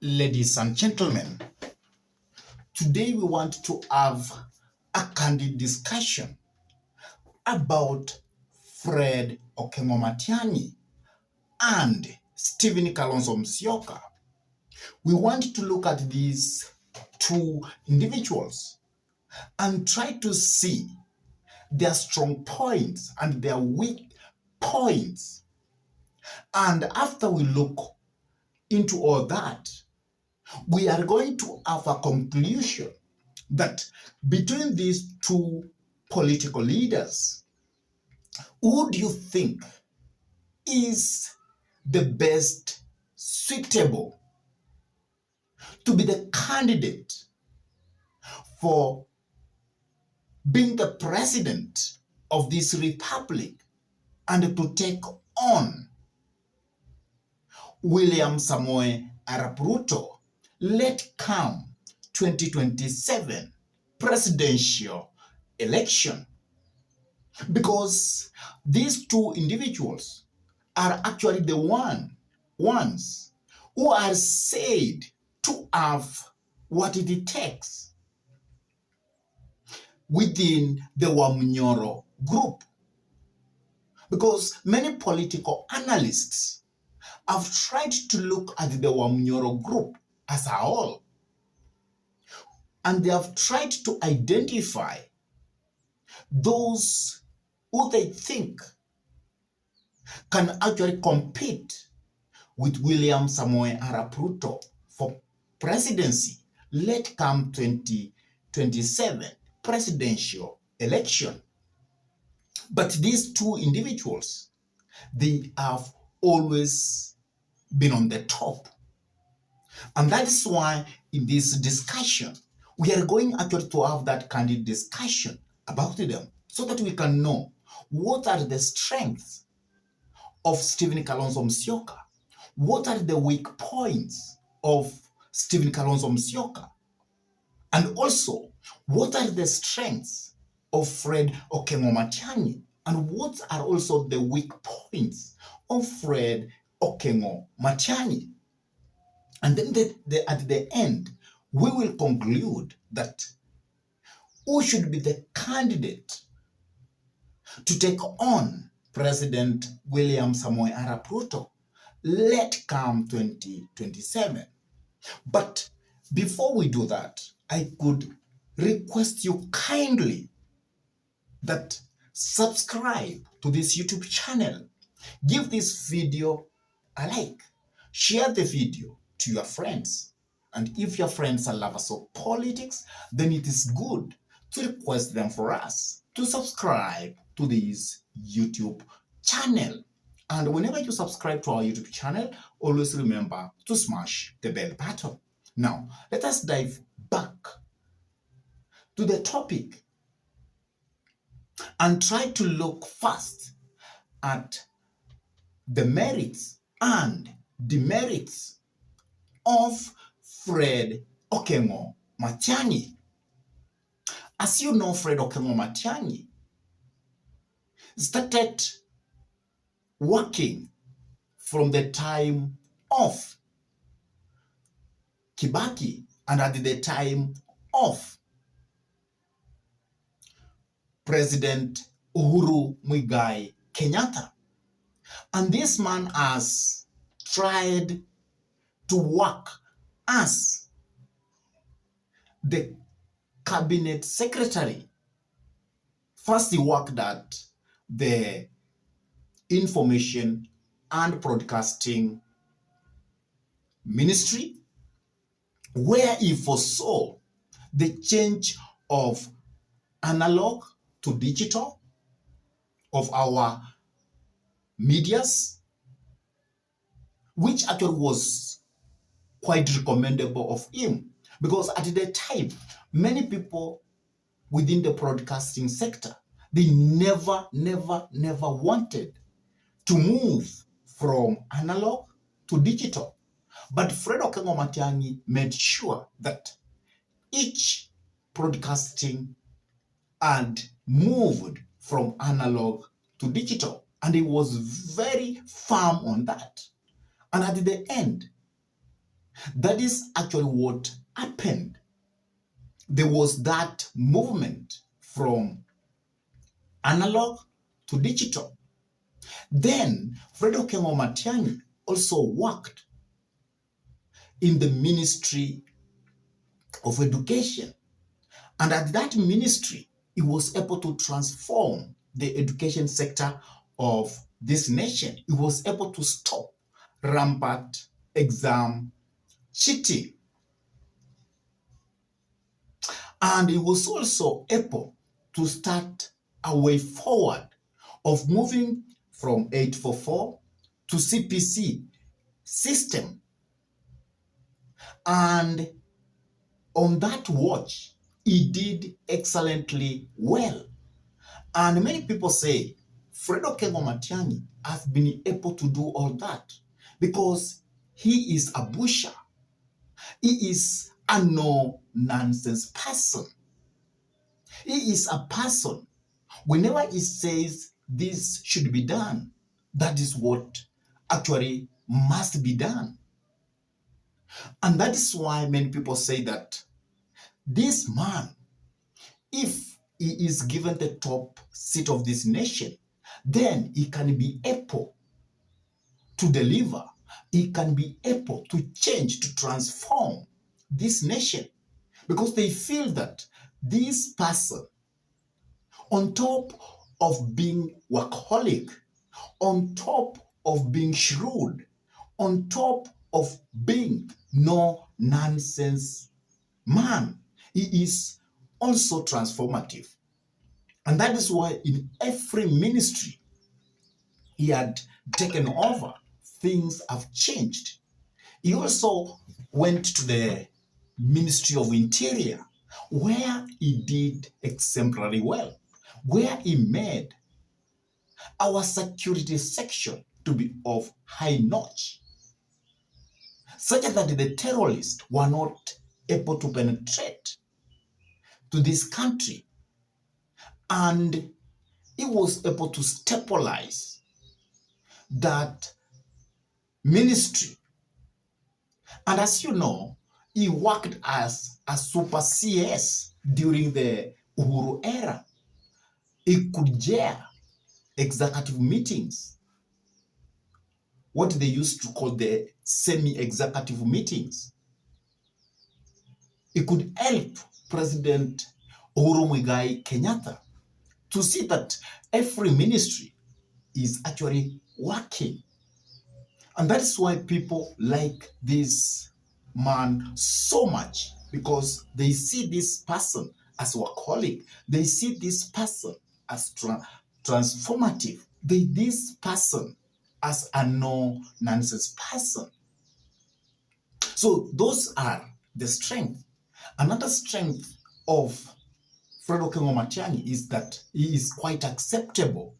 Ladies and gentlemen, today we want to have a candid discussion about Fred Matiang'I and Stephen Kalonzo Musyoka. We want to look at these two individuals and try to see their strong points and their weak points. And after we look into all that, we are going to have a conclusion that between these two political leaders, who do you think is the best suitable to be the candidate for being the president of this republic and to take on William Samoei Arap Ruto, let come 2027 presidential election? Because these two individuals are actually the ones who are said to have what it takes within the Wamnyoro group. Because many political analysts have tried to look at the Wamnyoro group as a whole, and they have tried to identify those who they think can actually compete with William Samoei Arap Ruto for presidency, let come 2027 presidential election. But these two individuals, they have always been on the top. And that is why in this discussion, we are going actually to have that candid discussion about them so that we can know what are the strengths of Stephen Kalonzo Musyoka, what are the weak points of Stephen Kalonzo Musyoka, and also what are the strengths of Fred Matiang'I, and what are also the weak points of Fred Matiang'I. And then at the end, we will conclude that who should be the candidate to take on President William Samoei Arap Ruto, let come 2027. But before we do that, I could request you kindly that subscribe to this YouTube channel, give this video a like, share the video to your friends. And if your friends are lovers of politics, then it is good to request them for us to subscribe to this YouTube channel. And whenever you subscribe to our YouTube channel, always remember to smash the bell button. Now, let us dive back to the topic and try to look first at the merits and demerits of Fred Matiang'I. As you know, Fred Matiang'I started working from the time of Kibaki and at the time of President Uhuru Muigai Kenyatta. And this man has tried to work as the cabinet secretary. First, he worked at the Information and Broadcasting Ministry, where he foresaw the change of analog to digital of our medias, which actually was quite recommendable of him, because at the time, many people within the broadcasting sector, they never wanted to move from analog to digital. But Fred Matiang'I made sure that each broadcasting had moved from analog to digital, and he was very firm on that. And at the end, That is actually what happened. There was that movement from analog to digital. Then Fred Okengo Matiang'I also worked in the Ministry of Education. And at that ministry, he was able to transform the education sector of this nation. He was able to stop rampant exam cheating. And he was also able to start a way forward of moving from 844 to CPC system. And on that watch, he did excellently well. And many people say Fred Okengo Matiang'I has been able to do all that because he is a busher. He is a no-nonsense person. He is a person, whenever he says this should be done, that is what actually must be done. And that is why many people say that this man, if he is given the top seat of this nation, then he can be able to deliver. He can be able to change, to transform this nation, because they feel that this person, on top of being workaholic, on top of being shrewd, on top of being no nonsense man, he is also transformative. And that is why in every ministry he had taken over, things have changed. He also went to the Ministry of Interior, where he did exemplary well, where he made our security section to be of high notch, such that the terrorists were not able to penetrate to this country. And he was able to stabilize that ministry. And as you know, he worked as a super CS during the Uhuru era. He could chair executive meetings, what they used to call the semi-executive meetings. He could help President Uhuru Muigai Kenyatta to see that every ministry is actually working. And that is why people like this man so much, because they see this person as workaholic. They see this person as transformative. This person as a no-nonsense person. So those are the strength. Another strength of Fred Okengo Matiang'I is that he is quite acceptable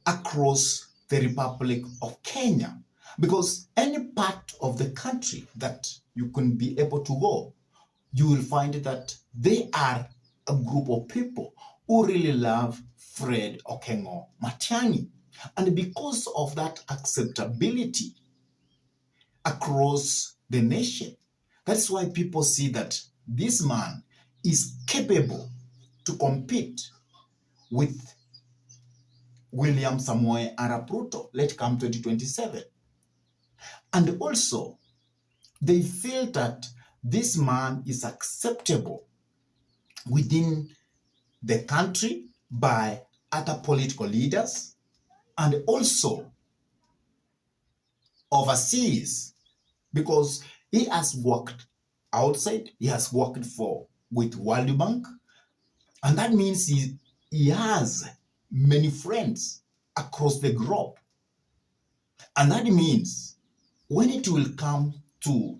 across the Republic of Kenya, because any part of the country that you can be able to go, you will find that they are a group of people who really love Fred Okengo Matiang'I. And because of that acceptability across the nation, that's why people see that this man is capable to compete with William Samoei Arap Ruto, let come 2027. And also, they feel that this man is acceptable within the country by other political leaders, and also overseas, because he has worked outside. He has worked with World Bank, and that means he has many friends across the globe. And that means when it will come to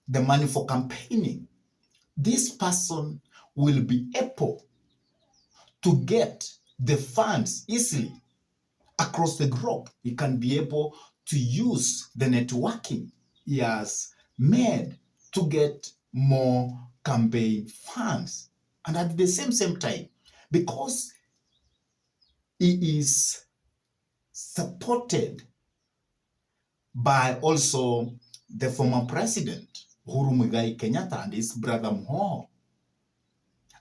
the money for campaigning, this person will be able to get the funds easily across the globe. He can be able to use the networking he has made to get more campaign funds. And at the same time, because he is supported by also the former president, Uhuru Muigai Kenyatta, and his brother Moho.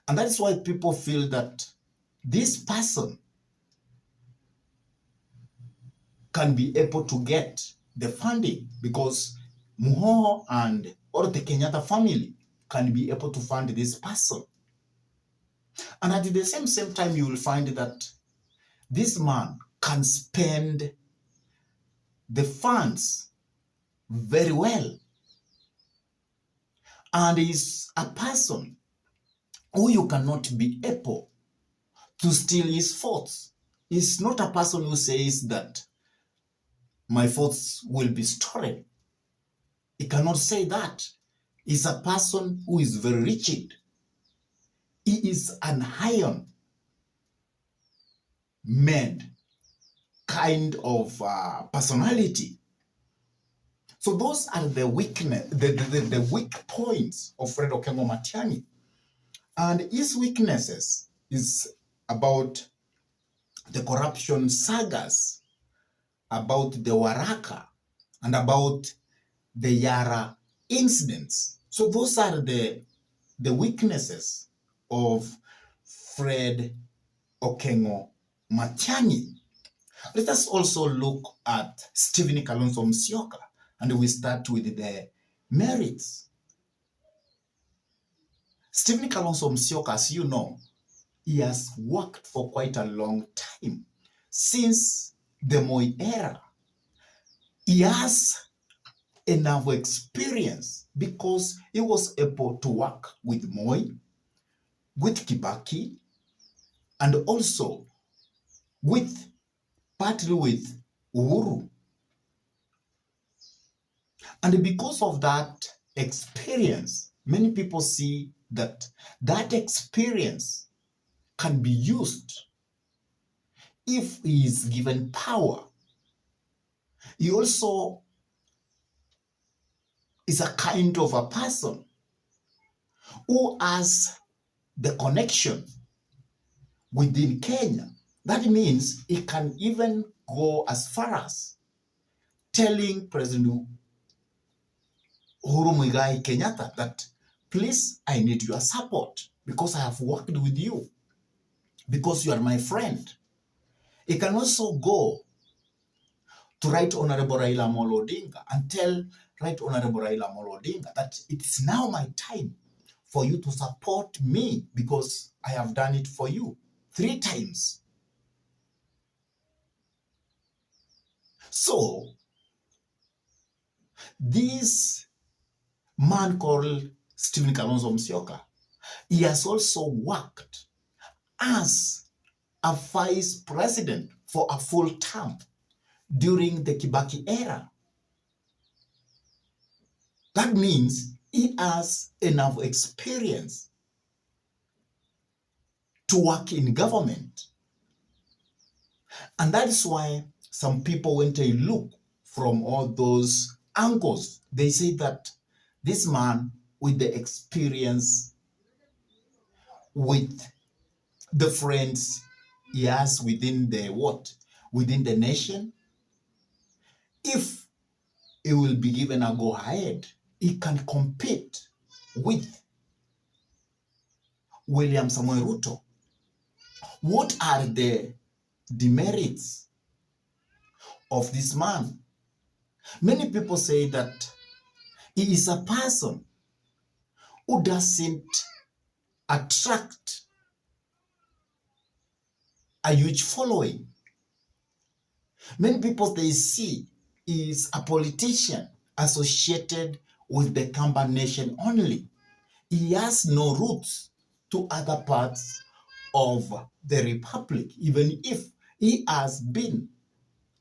And that's why people feel that this person can be able to get the funding because Moho and or the Kenyatta family can be able to fund this person. And at the same time, you will find that this man can spend the funds very well. And is a person who you cannot be able to steal his thoughts. He's not a person who says that my thoughts will be stolen. He cannot say that. He's a person who is very rigid. He is an iron man kind of personality. So those are the weakness, the weak points of Fred Okengo Matiang'I. And his weaknesses is about the corruption sagas, about the Waraka, and about the Yara incidents. So those are the weaknesses of Fred Okengo Matiang'I. Let us also look at Stephen Kalonzo Musyoka, and we start with the merits. Stephen Kalonzo Musyoka, as you know, he has worked for quite a long time. Since the Moi era, he has enough experience because he was able to work with Moi, with Kibaki, and also partly with Uhuru. And because of that experience, many people see that experience can be used if he is given power. He also is a kind of a person who has the connection within Kenya. That means he can even go as far as telling President Uhuru Muigai Kenyatta that, please, I need your support because I have worked with you, because you are my friend. He can also go to Right Honorable Raila Amolo Odinga and tell Right Honorable Raila Amolo Odinga that it's now my time for you to support me because I have done it for you 3 times. So, this man called Stephen Kalonzo Musyoka, he has also worked as a vice president for a full term during the Kibaki era. That means he has enough experience to work in government. And that is why some people, when they look from all those angles, they say that this man with the experience, with the friends he has within the nation, if he will be given a go ahead, he can compete with William Samoei Ruto. What are the demerits of this man? Many people say that he is a person who doesn't attract a huge following. Many people, they see he is a politician associated with the Kamba nation only. He has no roots to other parts of the republic, even if he has been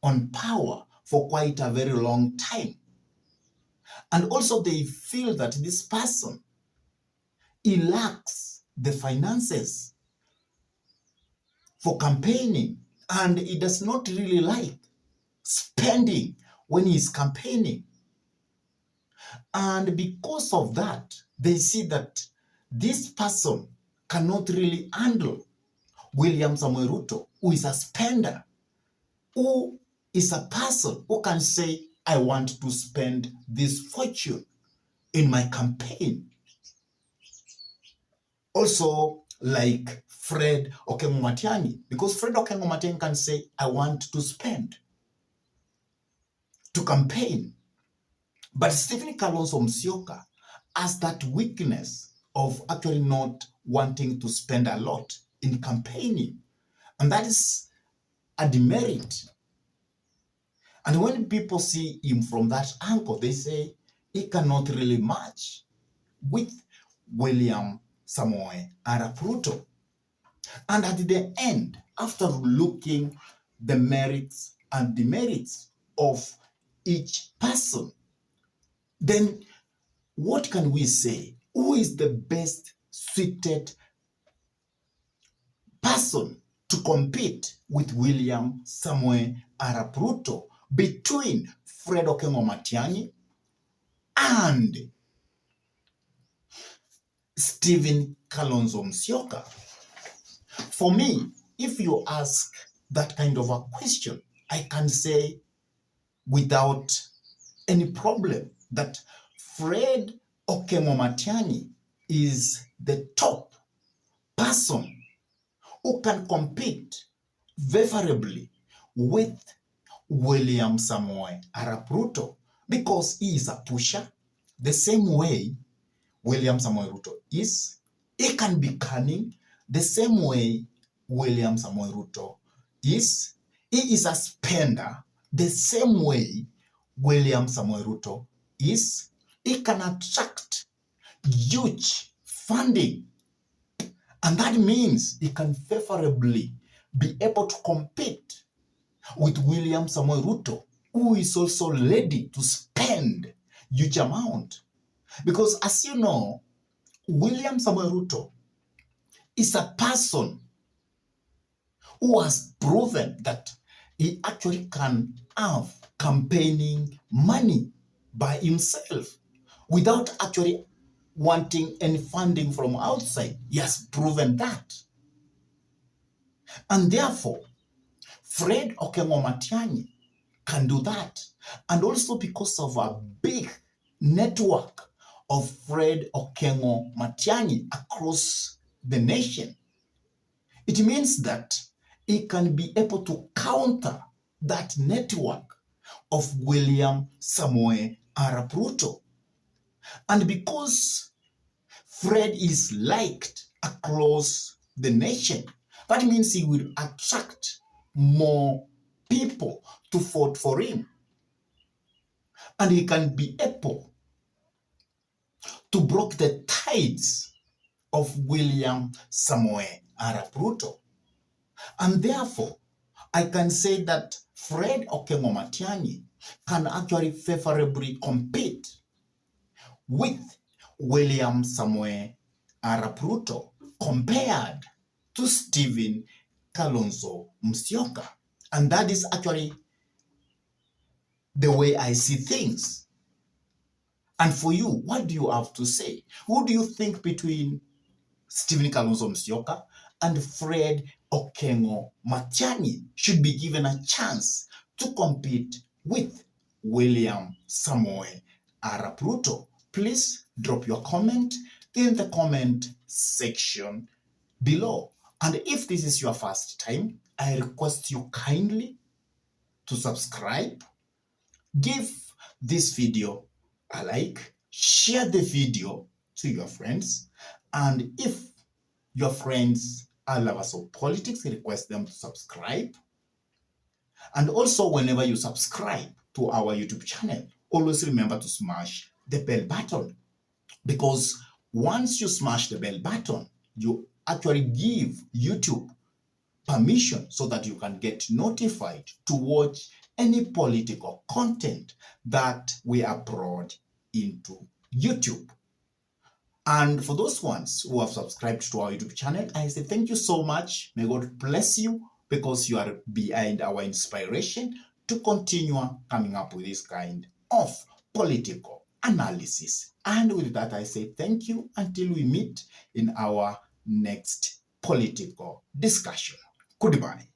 on power for quite a very long time. And also they feel that this person, he lacks the finances for campaigning, and he does not really like spending when he's campaigning. And because of that, they see that this person cannot really handle William Samoei Ruto, who is a spender, who is a person who can say, I want to spend this fortune in my campaign. Also, like Fred Okengo Matiang'I, because Fred Okengo Matiang'I can say, I want to spend to campaign. But Stephen Kalonzo Musyoka has that weakness of actually not wanting to spend a lot in campaigning. And that is a demerit. And when people see him from that angle, they say he cannot really match with William Samoei Arap Ruto. And at the end, after looking the merits and demerits of each person, then what can we say? Who is the best suited person to compete with William Samoei Arap Ruto between Fred Okengo Matiang'I and Stephen Kalonzo Musyoka? For me, if you ask that kind of a question, I can say without any problem that Fred Okengo Matiang'I is the top person who can compete favorably with William Samoei Arap Ruto, because he is a pusher the same way William Samoei Ruto is. He can be cunning the same way William Samoei Ruto is. He is a spender the same way William Samoei Ruto is. He can attract huge funding, and that means he can favorably be able to compete with William Samoei Ruto, who is also ready to spend huge amount. Because as you know, William Samoei Ruto is a person who has proven that he actually can have campaigning money by himself without actually wanting any funding from outside. He has proven that. And therefore, Fred Okengo Matiang'I can do that. And also because of a big network of Fred Okengo Matiang'I across the nation, it means that he can be able to counter that network of William Samoei Arap Ruto. And because Fred is liked across the nation, that means he will attract more people to vote for him. And he can be able to break the tides of William Samoei Arap Ruto. And therefore, I can say that Fred Okengo Matiang'I can actually favorably compete with William Samoei Arap Ruto compared to Stephen Kalonzo Musyoka. And that is actually the way I see things. And for you, what do you have to say? Who do you think between Stephen Kalonzo Musyoka and Fred Okengo Matiang'I should be given a chance to compete with William Samoei Arap Ruto? Please drop your comment in the comment section below. And if this is your first time, I request you kindly to subscribe, give this video a like, share the video to your friends, and if your friends are lovers of politics, request them to subscribe. And also, whenever you subscribe to our YouTube channel, always remember to smash the bell button, because once you smash the bell button, you actually give YouTube permission so that you can get notified to watch any political content that we upload into YouTube. And for those ones who have subscribed to our YouTube channel, I say thank you so much. May God bless you, because you are behind our inspiration to continue coming up with this kind of political analysis. And with that, I say thank you until we meet in our next political discussion. Goodbye.